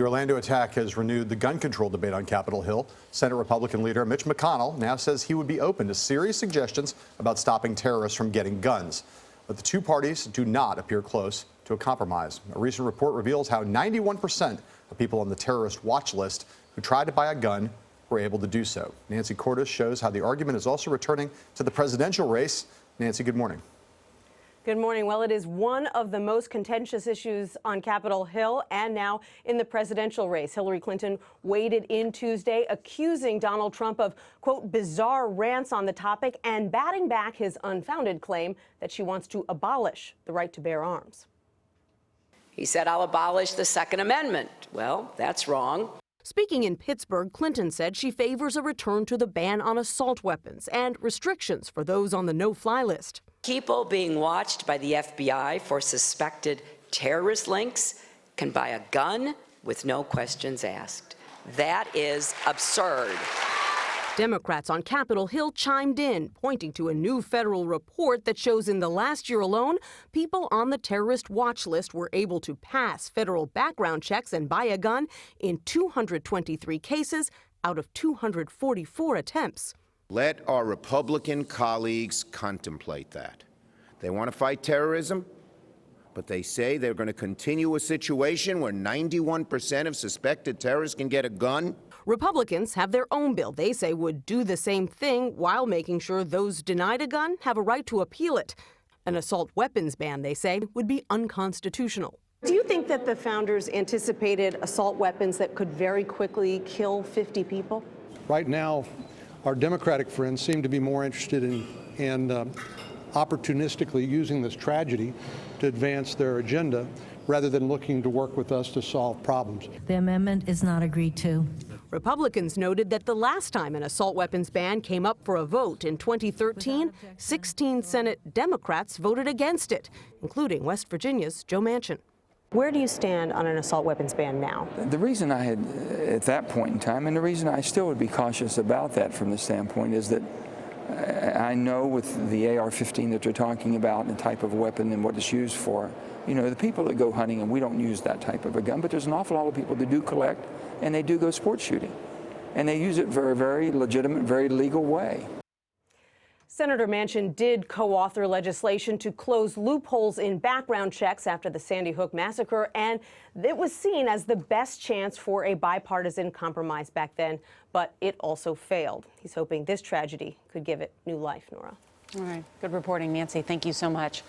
Orlando attack has renewed the gun control debate on Capitol Hill. Senate Republican leader Mitch McConnell now says he would be open to serious suggestions about stopping terrorists from getting guns. But the two parties do not appear close to a compromise. A recent report reveals how 91% of people on the terrorist watch list who tried to buy a gun were able to do so. Nancy Cordes shows how the argument is also returning to the presidential race. Nancy, good morning. Good morning. Well, it is one of the most contentious issues on Capitol Hill and now in the presidential race. Hillary Clinton waded in Tuesday, accusing Donald Trump of, quote, bizarre rants on the topic and batting back his unfounded claim that she wants to abolish the right to bear arms. He said, I'll abolish the Second Amendment. Well, that's wrong. Speaking in Pittsburgh, Clinton said she favors a return to the ban on assault weapons and restrictions for those on the no-fly list. People being watched by the FBI for suspected terrorist links can buy a gun with no questions asked. That is absurd. Democrats on Capitol Hill chimed in, pointing to a new federal report that shows in the last year alone, people on the terrorist watch list were able to pass federal background checks and buy a gun in 223 cases out of 244 attempts. Let our Republican colleagues contemplate that. They want to fight terrorism, but they say they're going to continue a situation where 91% of suspected terrorists can get a gun. Republicans have their own bill they say would do the same thing while making sure those denied a gun have a right to appeal it. An assault weapons ban, they say, would be unconstitutional. Do you think that the founders anticipated assault weapons that could very quickly kill 50 people? Right now, our Democratic friends seem to be more interested in opportunistically using this tragedy to advance their agenda rather than looking to work with us to solve problems. The amendment is not agreed to. Republicans noted that the last time an assault weapons ban came up for a vote in 2013, 16 Senate Democrats voted against it, including West Virginia's Joe Manchin. Where do you stand on an assault weapons ban now? The reason I had, at that point in time, and the reason I still would be cautious about that from the standpoint is that I know with the AR-15 that you're talking about and the type of weapon and what it's used for, you know, the people that go hunting, and we don't use that type of a gun, but there's an awful lot of people that do collect and they do go sports shooting. And they use it for a very legitimate, very legal way. Senator Manchin did co-author legislation to close loopholes in background checks after the Sandy Hook massacre, and it was seen as the best chance for a bipartisan compromise back then, but it also failed. He's hoping this tragedy could give it new life, Nora. All right. Good reporting, Nancy. Thank you so much.